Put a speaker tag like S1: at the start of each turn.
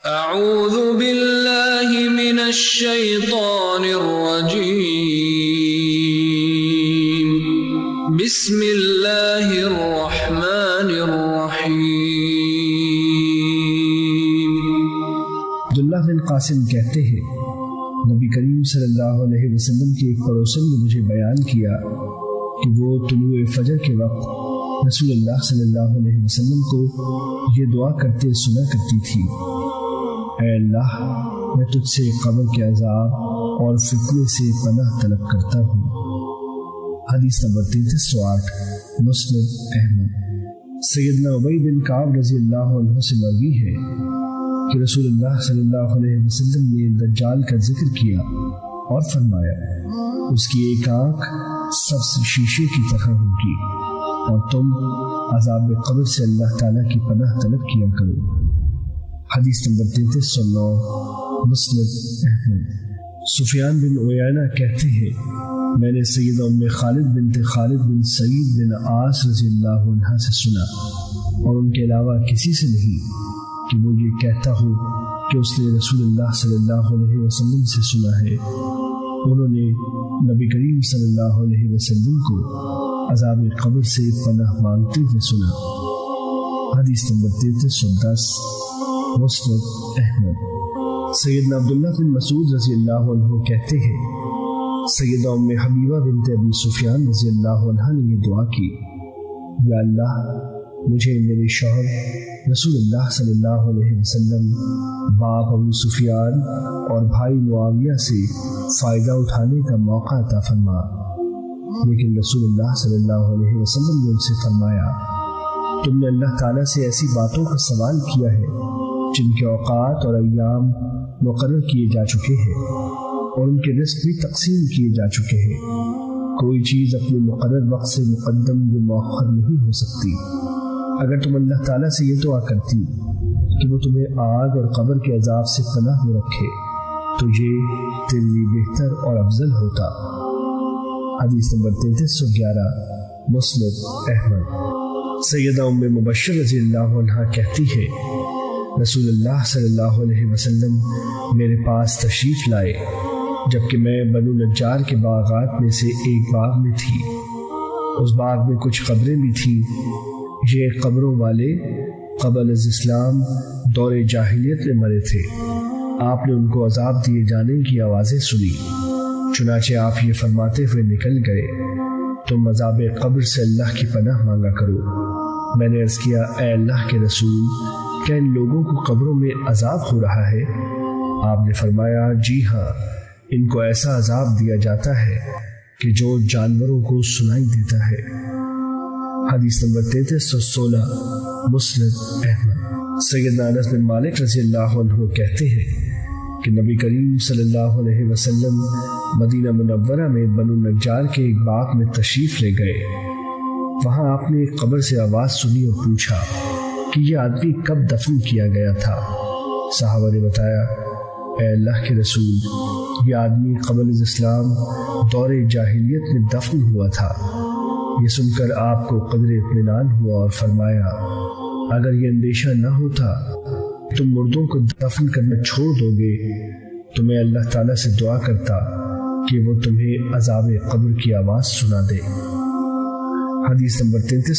S1: اعوذ باللہ من الشیطان الرجیم بسم اللہ الرحمن الرحیم۔
S2: عبداللہ بن قاسم کہتے ہیں نبی کریم صلی اللہ علیہ وسلم کے ایک پڑوسن نے مجھے بیان کیا کہ وہ طلوع فجر کے وقت رسول اللہ صلی اللہ علیہ وسلم کو یہ دعا کرتے سنا کرتی تھی: اے اللہ، میں تجھ سے قبر کے عذاب اور فتنے سے پناہ طلب کرتا ہوں۔ حدیث نمبر 3308، مسند احمد۔ سیدنا ابی بن کعب رضی اللہ عنہ سے مروی ہے کہ رسول اللہ صلی اللہ علیہ وسلم نے دجال کا ذکر کیا اور فرمایا اس کی ایک آنکھ سبز شیشے کی طرح ہوگی اور تم عذاب قبر سے اللہ تعالیٰ کی پناہ طلب کیا کرو۔ حدیث نمبر 3309، مسند احمد۔ سفیان بن عیینہ کہتے ہیں میں نے سیدہ ام خالد بنت خالد بن سعید بن عاص رضی اللہ عنہ سے سنا اور ان کے علاوہ کسی سے نہیں کہ وہ یہ کہتا ہو کہ اس نے رسول اللہ صلی اللہ علیہ وسلم سے سنا ہے۔ انہوں نے نبی کریم صلی اللہ علیہ وسلم کو عذاب قبر سے پناہ مانگتے ہوئے سنا۔ حدیث نمبر 3310، مسند احمد۔ سیدنا عبداللہ بن مسعود رضی اللہ عنہ کہتے ہیں سیدہ ام حبیبہ بنت ابی سفیان رضی اللہ عنہ نے یہ دعا کی: یا اللہ، مجھے میرے شوہر رسول اللہ صلی اللہ علیہ وسلم، باپ ابو سفیان اور بھائی معاویہ سے فائدہ اٹھانے کا موقع عطا فرما۔ لیکن رسول اللہ صلی اللہ علیہ وسلم نے ان سے فرمایا: تم نے اللہ تعالیٰ سے ایسی باتوں کا سوال کیا ہے جن کے اوقات اور ایام مقرر کیے جا چکے ہیں اور ان کے رزق بھی تقسیم کیے جا چکے ہیں۔ کوئی چیز اپنے مقرر وقت سے مقدم یا مؤخر نہیں ہو سکتی۔ اگر تم اللہ تعالیٰ سے یہ دعا کرتی کہ وہ تمہیں آگ اور قبر کے عذاب سے پناہ میں رکھے تو یہ تیرے لیے بہتر اور افضل ہوتا۔ حدیث نمبر 3311، مسند احمد۔ سیدہ ام مبشر رضی اللہ عنہ کہتی ہے رسول اللہ صلی اللہ علیہ وسلم میرے پاس تشریف لائے جبکہ میں بنو نجار کے باغات میں سے ایک باغ میں تھی۔ اس باغ میں کچھ قبریں بھی تھیں۔ یہ قبروں والے قبل از اسلام دور جاہلیت میں مرے تھے۔ آپ نے ان کو عذاب دیے جانے کی آوازیں سنی، چنانچہ آپ یہ فرماتے ہوئے نکل گئے: تم عذاب قبر سے اللہ کی پناہ مانگا کرو۔ میں نے عرض کیا: اے اللہ کے رسول، کیا ان لوگوں کو قبروں میں عذاب ہو رہا ہے؟ آپ نے فرمایا: جی ہاں، ان کو ایسا عذاب دیا جاتا ہے کہ جو جانوروں کو سنائی دیتا ہے۔ حدیث نمبر 3316، مسند احمد۔ سیدنا انس بن مالک رضی اللہ عنہ کہتے ہیں کہ نبی کریم صلی اللہ علیہ وسلم مدینہ منورہ میں بنو نجار کے ایک باغ میں تشریف لے گئے۔ وہاں آپ نے ایک قبر سے آواز سنی اور پوچھا کہ یہ آدمی کب دفن کیا گیا تھا؟ صحابہ نے بتایا: اے اللہ کے رسول، یہ آدمی قبل از اسلام دور جاہلیت میں دفن ہوا تھا۔ یہ سن کر آپ کو قدر اطمینان ہوا اور فرمایا: اگر یہ اندیشہ نہ ہوتا تم مردوں کو دفن کرنا چھوڑ دو گے تو میں اللہ تعالیٰ سے دعا کرتا کہ وہ تمہیں عذاب قبر کی آواز سنا دے۔ حدیث نمبر 33